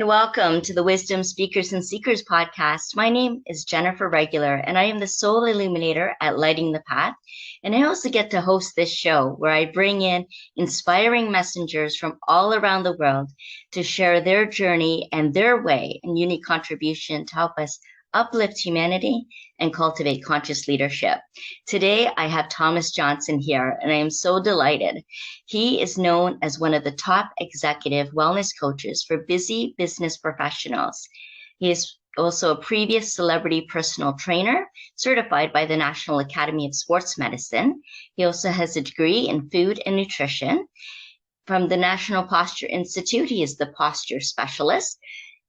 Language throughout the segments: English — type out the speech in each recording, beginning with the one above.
and welcome to the Wisdom Speakers and Seekers podcast. My name is Jennifer Regular, and I am the sole illuminator at Lighting the Path. And I also get to host this show where I bring in inspiring messengers from all around the world to share their journey and their way and unique contribution to help us uplift humanity and cultivate conscious leadership. Today, I have Thomas Johnson here, and I am so delighted. He is known as one of the top executive wellness coaches for busy business professionals. He is also a previous celebrity personal trainer certified by the National Academy of Sports Medicine. He also has a degree in food and nutrition. From the National Posture Institute, he is the posture specialist.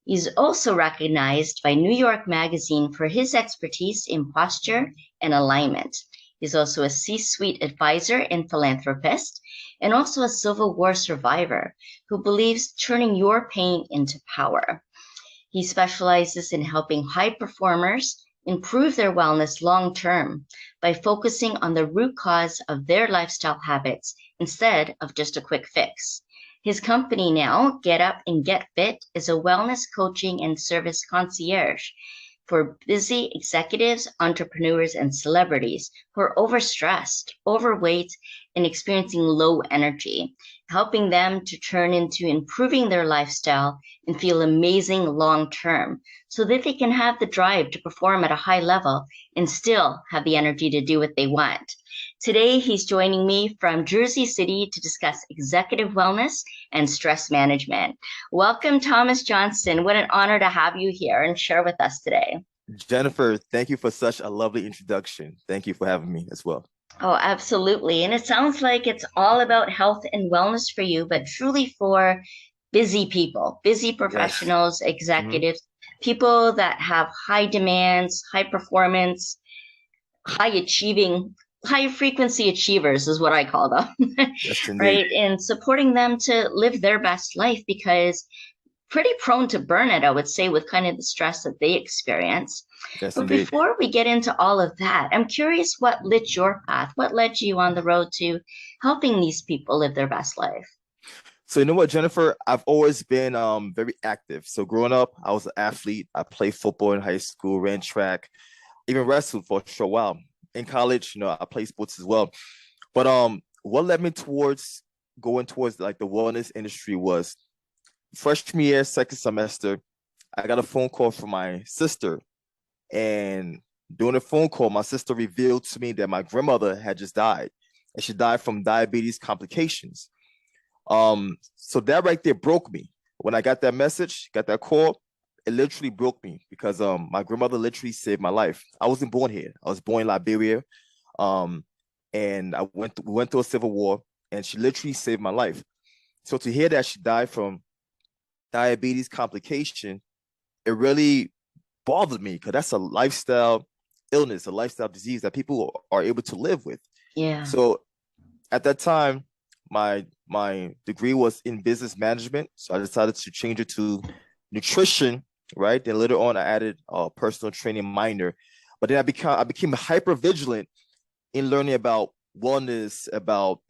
He's also recognized by New York Magazine for his expertise in posture and alignment. He's also a C-suite advisor and philanthropist, and also a Civil War survivor who believes turning your pain into power. He specializes in helping high performers improve their wellness long-term by focusing on the root cause of their lifestyle habits instead of just a quick fix. His company now, GetUpNGetFit, is a wellness coaching and service concierge for busy executives, entrepreneurs, and celebrities who are overstressed, overweight, and experiencing low energy, helping them to turn into improving their lifestyle and feel amazing long-term so that they can have the drive to perform at a high level and still have the energy to do what they want. Today, he's joining me from Jersey City to discuss executive wellness and stress management. Welcome, Thomas Johnson. What an honor to have you here and share with us today. Jennifer, thank you for such a lovely introduction. Thank you for having me as well. Oh, absolutely. And it sounds like it's all about health and wellness for you, but truly for busy people, busy professionals, yes. Executives, people that have high demands, high performance, high frequency achievers is what I call them, yes, right? And supporting them to live their best life because pretty prone to burnout, I would say, with kind of the stress that they experience. Yes, but indeed. Before we get into all of that, I'm curious what lit your path? What led you on the road to helping these people live their best life? So you know what, Jennifer, I've always been very active. So growing up, I was an athlete. I played football in high school, ran track, even wrestled for a short while. In college, I played sports as well. But what led me towards going towards like the wellness industry was freshman year, second semester, I got a phone call from my sister. And during the phone call, my sister revealed to me that my grandmother had just died. And she died from diabetes complications. So that right there broke me. When I got that message, got that call, it literally broke me because my grandmother literally saved my life. I wasn't born here. I was born in Liberia. And we went through a civil war, and she literally saved my life. So to hear that she died from diabetes complication, it really bothered me because that's a lifestyle illness, a lifestyle disease that people are able to live with. Yeah. So at that time, my degree was in business management. So I decided to change it to nutrition, right? Then later on, I added a personal training minor. But then I became hyper vigilant in learning about wellness, about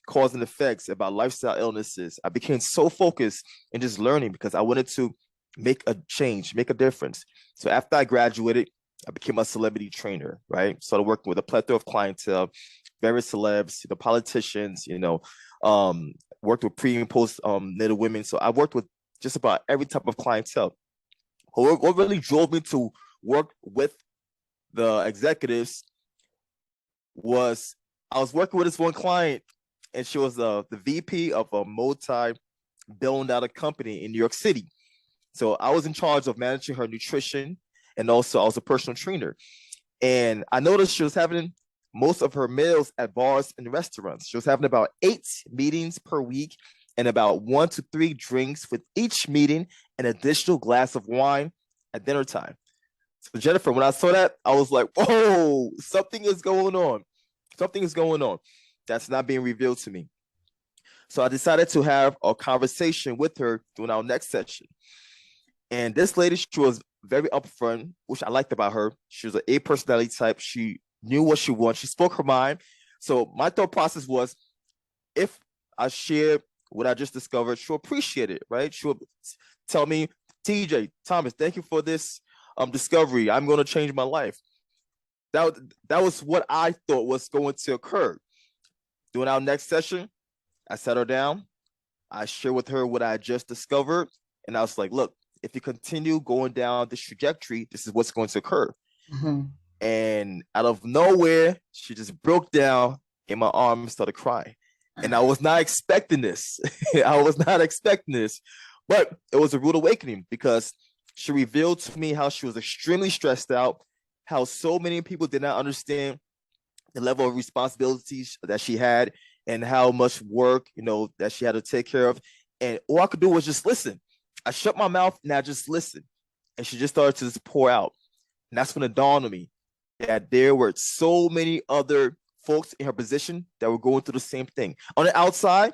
cause and effects, about lifestyle illnesses. I became so focused in just learning because I wanted to make a change, make a difference. So after I graduated, I became a celebrity trainer, right? Started working with a plethora of clientele, various celebs, politicians, worked with pre and post natal women. So I worked with just about every type of clientele. What really drove me to work with the executives was I was working with this one client, and she was the VP of a multi-billion-dollar company in New York City. So I was in charge of managing her nutrition, and also I was a personal trainer. And I noticed she was having most of her meals at bars and restaurants. She was having about 8 meetings per week and about 1 to 3 drinks with each meeting, an additional glass of wine at dinner time. So Jennifer, when I saw that, I was like, whoa, something is going on. Something is going on that's not being revealed to me. So I decided to have a conversation with her during our next session. And this lady, she was very upfront, which I liked about her. She was an A personality type. She knew what she wanted. She spoke her mind. So my thought process was, if I share what I just discovered, she'll appreciate it, right? She'll tell me TJ, Thomas, thank you for this discovery. I'm going to change my life. That was what I thought was going to occur. During our next session, I sat her down. I shared with her what I just discovered. And I was like, look, if you continue going down this trajectory, this is what's going to occur. Mm-hmm. And out of nowhere, she just broke down in my arms and started crying. And I was not expecting this. I was not expecting this. But it was a rude awakening because she revealed to me how she was extremely stressed out, how so many people did not understand the level of responsibilities that she had and how much work, that she had to take care of. And all I could do was just listen. I shut my mouth and I just listened. And she just started to just pour out. And that's when it dawned on me that there were so many other folks in her position that were going through the same thing. On the outside,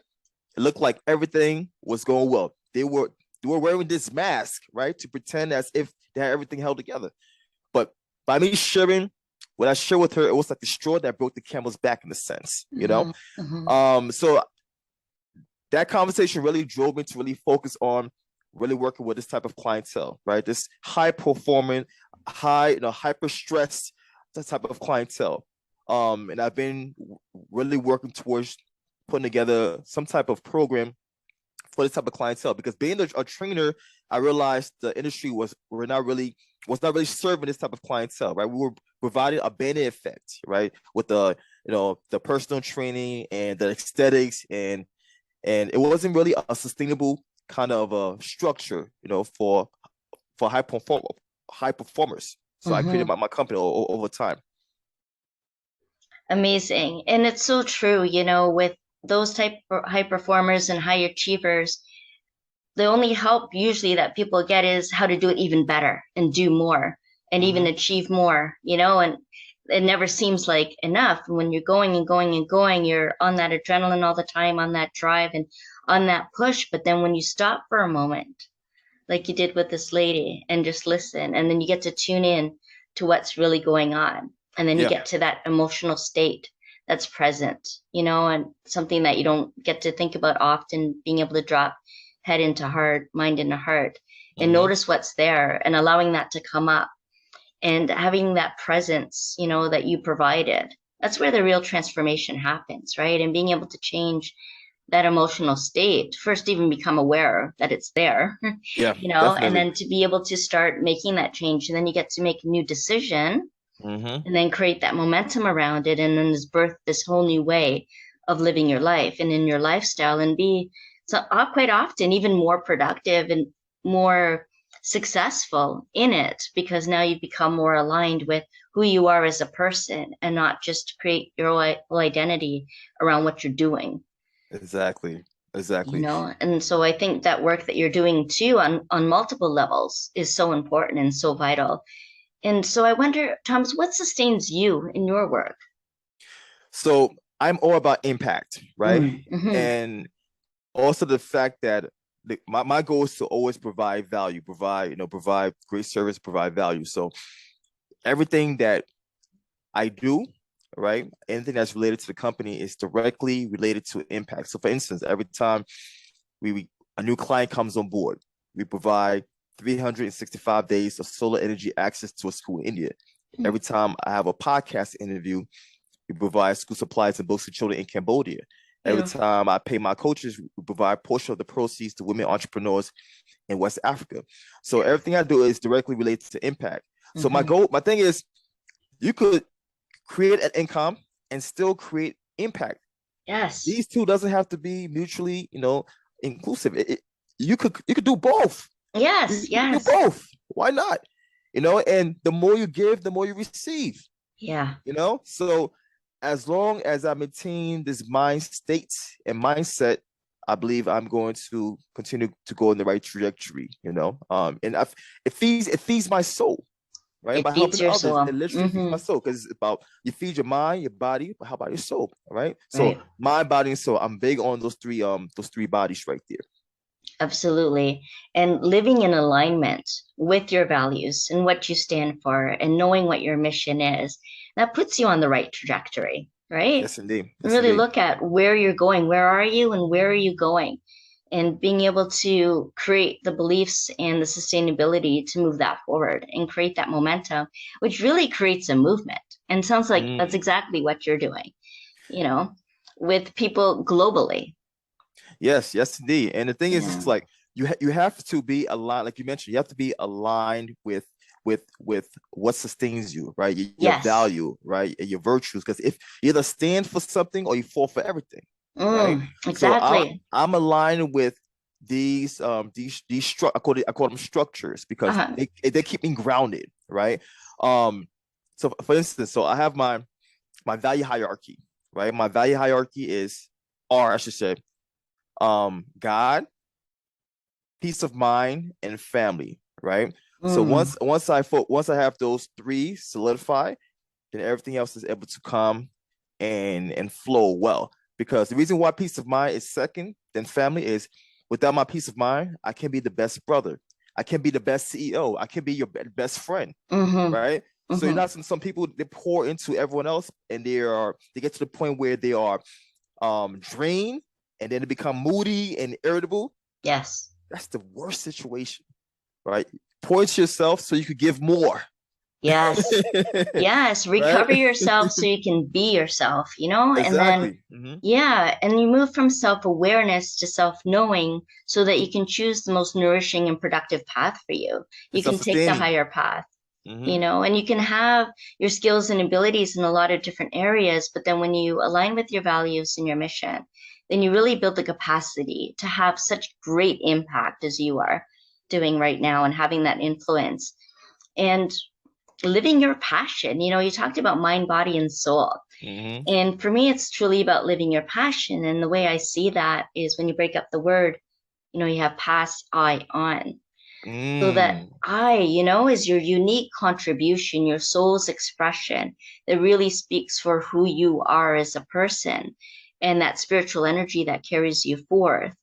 it looked like everything was going well. They were wearing this mask, right, to pretend as if they had everything held together. But by me sharing what I shared with her, it was like the straw that broke the camel's back in a sense, Mm-hmm. So that conversation really drove me to really focus on really working with this type of clientele, right? This high performing, hyper stressed type of clientele. And I've been really working towards putting together some type of program for this type of clientele, because being a trainer, I realized the industry was not really serving this type of clientele, right? We were providing a banner effect, right, with the personal training and the aesthetics, and it wasn't really a sustainable kind of a structure, for high performers. So I created Mm-hmm. my company over time. Amazing. And it's so true, with those type of high performers and high achievers, the only help usually that people get is how to do it even better and do more and even achieve more, and it never seems like enough. When you're going and going and going, you're on that adrenaline all the time, on that drive and on that push. But then when you stop for a moment, like you did with this lady, and just listen, and then you get to tune in to what's really going on. And then you Yeah. get to that emotional state that's present, and something that you don't get to think about often, being able to drop head into heart, mind into heart, and notice what's there and allowing that to come up and having that presence, that you provided. That's where the real transformation happens, right? And being able to change that emotional state, first even become aware that it's there, Yeah, and definitely. then to be able to start making that change. And then you get to make a new decision and then create that momentum around it. And then there's birth this whole new way of living your life and in your lifestyle, and be quite often even more productive and more successful in it, because now you become more aligned with who you are as a person and not just create your whole identity around what you're doing. Exactly. And so I think that work that you're doing too on multiple levels is so important and so vital. And so I wonder, Thomas, what sustains you in your work? So I'm all about impact, right? Mm-hmm. And also the fact that my goal is to always provide value, provide great service, provide value. So everything that I do, right, anything that's related to the company is directly related to impact. So for instance, every time a new client comes on board, we provide 365 days of solar energy access to a school in India. Every time I have a podcast interview, we provide school supplies and books to children in Cambodia. Every time I pay my coaches, we provide a portion of the proceeds to women entrepreneurs in West Africa. So everything I do is directly related to impact. So my thing is, you could create an income and still create impact. Yes. These two doesn't have to be mutually, inclusive. You could do both. Yes. You do both. Why not? And the more you give, the more you receive. Yeah. So as long as I maintain this mind state and mindset, I believe I'm going to continue to go in the right trajectory, and it feeds my soul, right? It By feeds helping your others, soul. it literally feeds my soul, because it's about, you feed your mind, your body, but how about your soul, right? So Right. mind, body, and soul. I'm big on those three bodies right there. Absolutely. And living in alignment with your values and what you stand for and knowing what your mission is, that puts you on the right trajectory, right? Yes, indeed. And Yes, really indeed. look at where you're going. Where are you and where are you going? and being able to create the beliefs and the sustainability to move that forward and create that momentum, which really creates a movement. And sounds like that's exactly what you're doing, you know, with people globally. Yes, yes, indeed. And the thing is, Yeah. it's like you have to be aligned, like you mentioned, you have to be aligned with what sustains you, right? Your Yes. value, right? And your virtues. Because if you either stand for something or you fall for everything, right? So Exactly. I'm aligned with these I call them structures because they keep me grounded, right? So for instance, so I have my value hierarchy, right? My value hierarchy is I should say, God, peace of mind, and family, right? So once I have those three solidified, then everything else is able to come and flow well. Because the reason why peace of mind is second then family is without my peace of mind, I can be the best brother. I can be the best CEO. I can be your best friend, right? So you're not some people they pour into everyone else and they get to the point where they are drained and then they become moody and irritable. Yes. That's the worst situation, right? Pour into yourself so you could give more. Yes. Yes. Recover Right? yourself so you can be yourself, you know? Exactly. And then, yeah. And you move from self-awareness to self-knowing so that you can choose the most nourishing and productive path for you. You can take the higher path, you know, and you can have your skills and abilities in a lot of different areas. But then when you align with your values and your mission, then you really build the capacity to have such great impact as you are doing right now and having that influence. And living your passion. You know, you talked about mind, body, and soul. And for me, it's truly about living your passion. And the way I see that is when you break up the word, you know, you have pass, I, on. So that I, you know, is your unique contribution, your soul's expression that really speaks for who you are as a person and that spiritual energy that carries you forth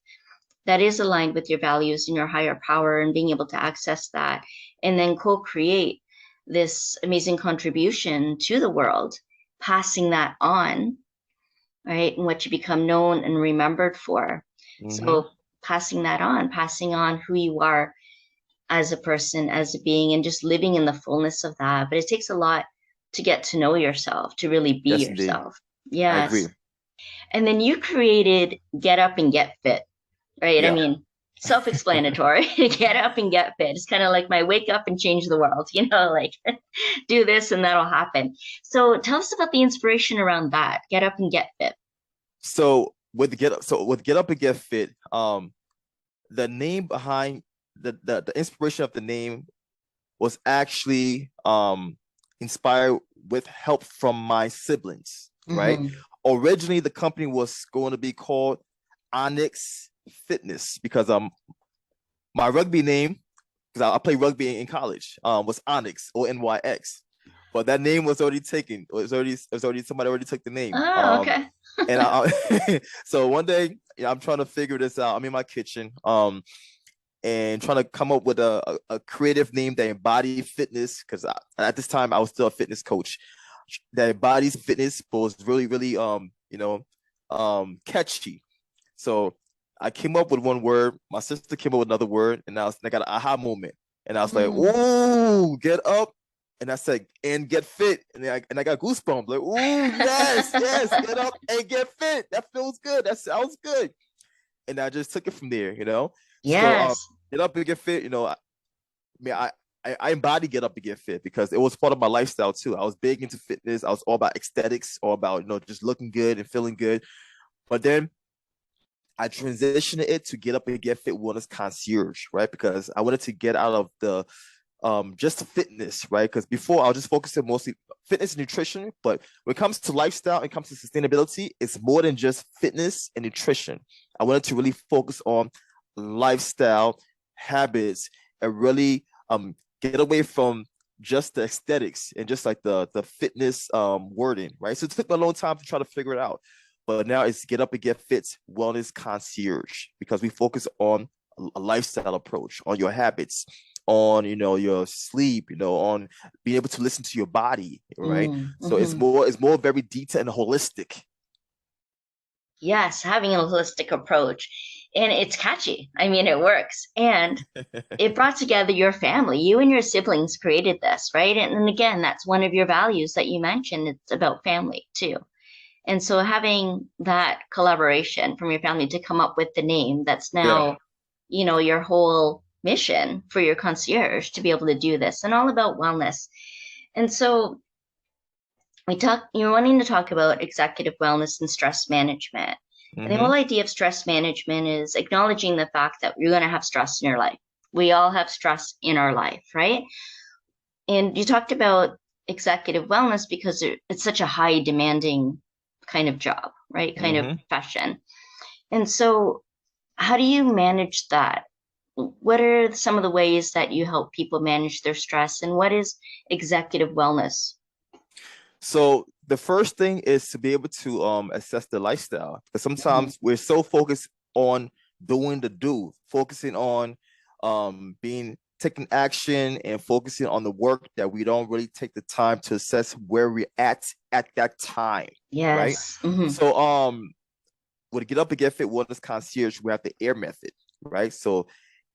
that is aligned with your values and your higher power and being able to access that and then co-create this amazing contribution to the world, passing that on, right? And what you become known and remembered for. So passing that on, passing on who you are as a person, as a being, and just living in the fullness of that. But it takes a lot to get to know yourself, to really be yes, yourself. Indeed. I agree. Yes. And then you created Get Up and Get Fit, right? Yeah. I mean, self-explanatory. Get up and get fit. It's kind of like my wake up and change the world, you know, like do this and that'll happen. So tell us about the inspiration around that. Get up and get fit. So with Get Up and Get Fit, the name behind the inspiration of the name was actually inspired with help from my siblings, right? Originally, the company was going to be called Onyx Fitness because my rugby name, because I played rugby in college, was Onyx, ONYX. But that name was already taken. It was already somebody already took the name. Oh, okay. And so one day, I'm trying to figure this out. I'm in my kitchen, and trying to come up with a creative name that embodied fitness, because at this time I was still a fitness coach that embodies fitness, but was really, really catchy. So I came up with one word. My sister came up with another word, and I got an aha moment. And I was like, "Ooh, get up!" And I said, "And get fit." And I got goosebumps. Like, "Ooh, yes, yes, get up and get fit. That feels good. That sounds good." And I just took it from there, you know. Yes. So Get Up and Get Fit, you know. I embody Get Up and Get Fit because it was part of my lifestyle too. I was big into fitness. I was all about aesthetics, all about, you know, just looking good and feeling good. But then I transitioned it to Get Up and Get Fit Wellness Concierge, right? Because I wanted to get out of the just fitness, right? Because before I was just focusing mostly fitness and nutrition, but when it comes to lifestyle, it comes to sustainability, it's more than just fitness and nutrition. I wanted to really focus on lifestyle habits and really get away from just the aesthetics and just like the fitness wording, right? So it took me a long time to try to figure it out. But now it's Get Up and Get Fit Wellness Concierge because we focus on a lifestyle approach, on your habits, on, you know, your sleep, you know, on being able to listen to your body, right? So it's more very detailed and holistic. Yes, having a holistic approach. and it's catchy. I mean, it works. And it brought together your family. You and your siblings created this, right? And again, that's one of your values that you mentioned. It's about family too. And so having that collaboration from your family to come up with the name that's Yeah. now, your whole mission for your concierge to be able to do this and all about wellness. And so you're wanting to talk about executive wellness and stress management. And the Mm-hmm. whole idea of stress management is acknowledging the fact that you're going to have stress in your life. We all have stress in our life, right? And you talked about executive wellness because it's such a high demanding kind of job, right? Kind of Mm-hmm. profession. And so, how do you manage that? What are some of the ways that you help people manage their stress? And what is executive wellness? So the first thing is to be able to assess the lifestyle. Because Mhm. sometimes we're so focused on doing the do, focusing on being taking action and focusing on the work that we don't really take the time to assess where we're at that time, right? Yes. Hmm. So with Get Up and Get Fit Wellness Concierge, we have the AIR method, right? So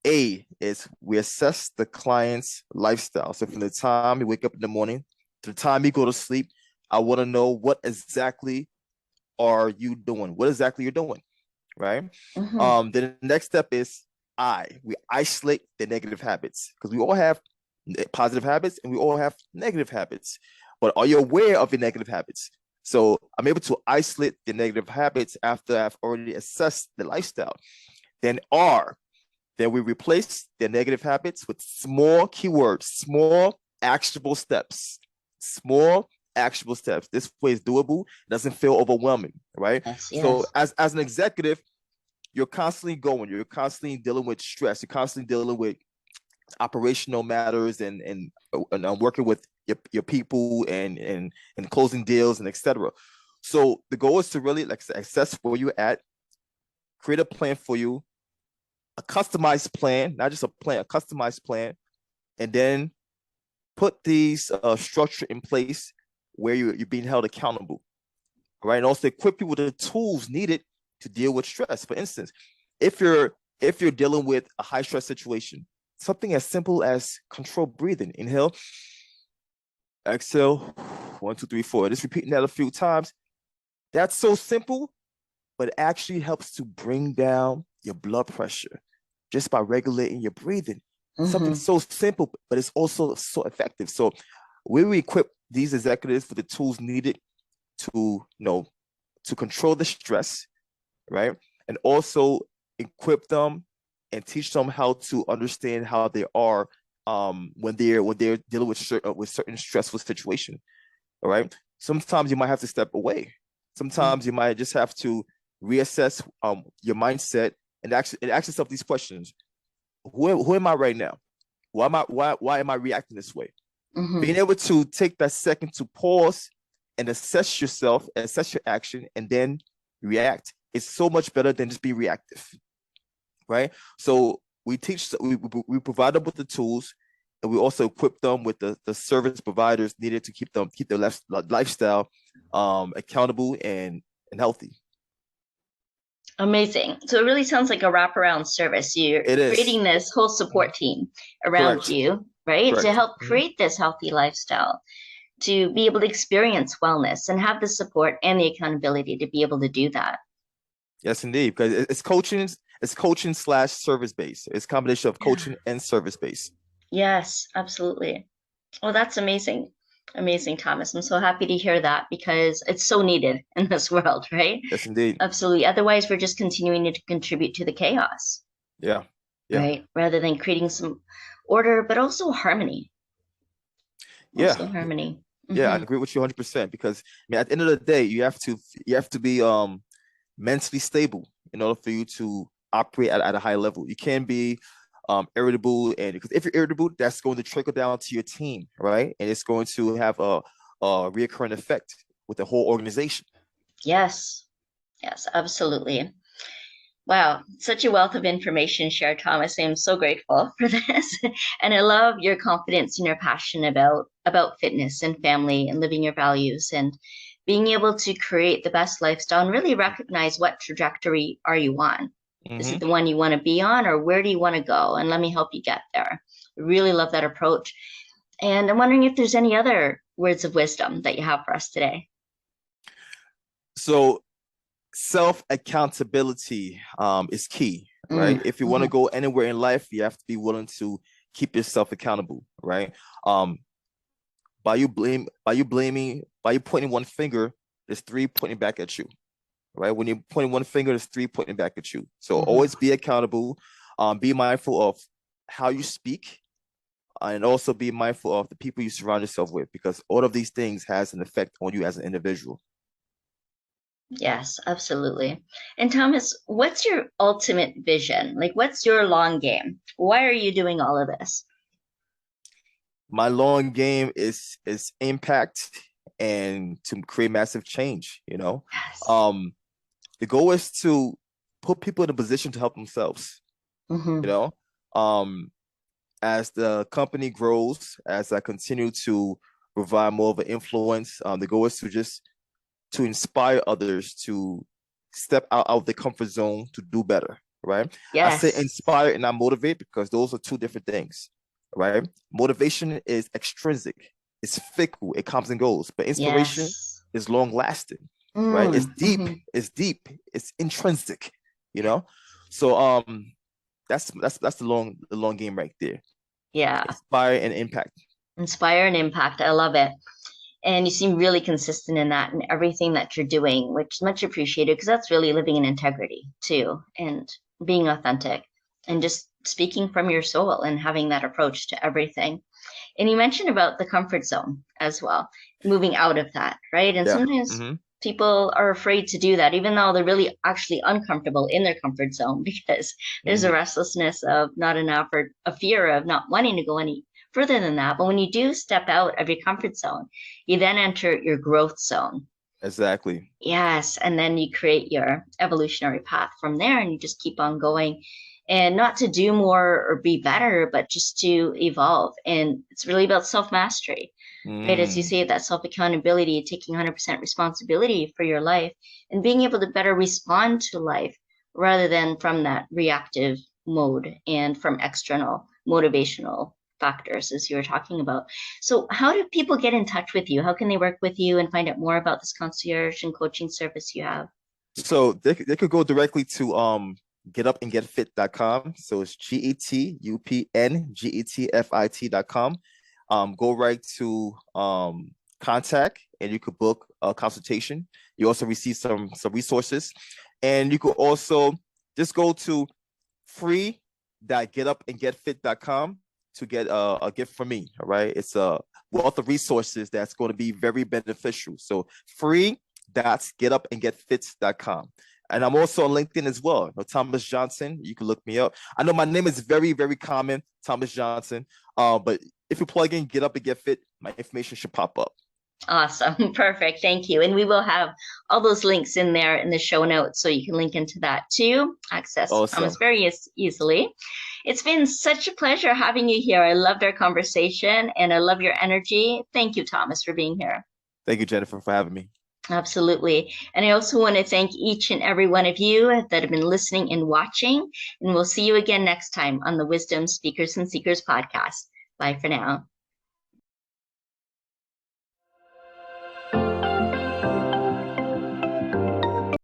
A is we assess the client's lifestyle. So from the time you wake up in the morning to the time you go to sleep, I want to know what exactly are you doing? What exactly you're doing, right? Hmm. Then the next step is we isolate the negative habits because we all have positive habits and we all have negative habits. But are you aware of your negative habits? So I'm able to isolate the negative habits after I've already assessed the lifestyle. Then then we replace the negative habits with small keywords, small actionable steps, small actionable steps. This way is doable. It doesn't feel overwhelming, right? Yes. So Yes. as an executive, you're constantly going, you're constantly dealing with stress, you're constantly dealing with operational matters and working with your people and closing deals and etc. So the goal is to really like assess where you're at, create a plan for you, a customized plan, not just a plan, a customized plan, and then put these structure in place where you're being held accountable, right? And also equip you with the tools needed to deal with stress. For instance, if you're dealing with a high stress situation, something as simple as controlled breathing, inhale, exhale, 1, 2, 3, 4. Just repeating that a few times. That's so simple, but it actually helps to bring down your blood pressure just by regulating your breathing. Something Hmm. so simple, but it's also so effective. So we equip these executives with the tools needed to, to control the stress, right? And also equip them and teach them how to understand how they are when they're dealing with certain stressful situation. All right. Sometimes you might have to step away. Sometimes you might just have to reassess your mindset and ask yourself these questions. Who am I right now? Why am I reacting this way? Hmm. Being able to take that second to pause and assess yourself, assess your action, and then react. It's so much better than just be reactive, right? So we provide them with the tools, and we also equip them with the service providers needed to keep their lifestyle accountable and healthy. Amazing. So it really sounds like a wraparound service. You're It is. creating this whole support team around Correct. you, right? To Correct. help create this healthy lifestyle, to be able to experience wellness and have the support and the accountability to be able to do that. Yes, indeed. Because it's coaching slash service based. It's a combination of Yeah. coaching and service based. Yes, absolutely. Well, that's amazing. Amazing, Thomas. I'm so happy to hear that because it's so needed in this world, right? Yes, indeed. Absolutely. Otherwise, we're just continuing to contribute to the chaos, Yeah. Yeah. right? Rather than creating some order, but also harmony. Yeah. Also harmony. Yeah, I Hmm. agree with you 100% because I mean at the end of the day, you have to be mentally stable in order for you to operate at a high level. You can't be irritable, and because if you're irritable, that's going to trickle down to your team, right? And it's going to have a reoccurring effect with the whole organization. Yes. Yes, absolutely. Wow, such a wealth of information shared, Thomas. I'm so grateful for this. And I love your confidence and your passion about fitness and family and living your values and being able to create the best lifestyle and really recognize what trajectory are you on. Is it Mm-hmm. the one you want to be on, or where do you want to go? And let me help you get there. I really love that approach. And I'm wondering if there's any other words of wisdom that you have for us today. So self accountability is key, right? If you want to go anywhere in life, you have to be willing to keep yourself accountable, right? Um, by you blaming, by you pointing one finger, there's three pointing back at you, right? When you're pointing one finger, there's three pointing back at you. So always be accountable. Be mindful of how you speak, and also be mindful of the people you surround yourself with, because all of these things has an effect on you as an individual. Yes, absolutely. And Thomas, what's your ultimate vision? Like, what's your long game? Why are you doing all of this? My long game is impact and to create massive change, you know. Yes. Um, the goal is to put people in a position to help themselves, you know. Um, as the company grows, as I continue to provide more of an influence, the goal is to just to inspire others to step out of the comfort zone to do better, right? I say Yes. inspire and not motivate because those are two different things, right? Motivation is extrinsic, it's fickle, it comes and goes, but inspiration Yes. is long lasting, right? It's deep, it's intrinsic, you know. So that's the long game right there. Yeah. Inspire and impact. Inspire and impact. I love it. And you seem really consistent in that and everything that you're doing, which is much appreciated because that's really living in integrity too, and being authentic and just speaking from your soul and having that approach to everything. And you mentioned about the comfort zone as well, moving out of that, right? And Yeah. sometimes people are afraid to do that, even though they're really actually uncomfortable in their comfort zone because there's a restlessness of not enough or a fear of not wanting to go any further than that. But when you do step out of your comfort zone, you then enter your growth zone. Exactly. Yes. And then you create your evolutionary path from there and you just keep on going and not to do more or be better, but just to evolve. And it's really about self mastery, right? As you say, that self accountability, taking 100% responsibility for your life and being able to better respond to life rather than from that reactive mode and from external motivational factors, as you were talking about. So, how do people get in touch with you? How can they work with you and find out more about this concierge and coaching service you have? So they could go directly to GetUpNGetFit.com. So it's GetUpNGetFit.com. Go right to contact and you could book a consultation. You also receive some resources. And you could also just go to free.getupandgetfit.com to get a gift from me. All right. It's a wealth of resources that's going to be very beneficial. So free.getupandgetfit.com. And I'm also on LinkedIn as well. Thomas Johnson. You can look me up. I know my name is very, very common, Thomas Johnson. But if you plug in Get Up and Get Fit, my information should pop up. Awesome. Perfect. Thank you. And we will have all those links in there in the show notes so you can link into that too. Access Thomas very easily. It's been such a pleasure having you here. I loved our conversation and I love your energy. Thank you, Thomas, for being here. Thank you, Jennifer, for having me. Absolutely. And I also want to thank each and every one of you that have been listening and watching. And we'll see you again next time on the Wisdom Speakers and Seekers podcast. Bye for now.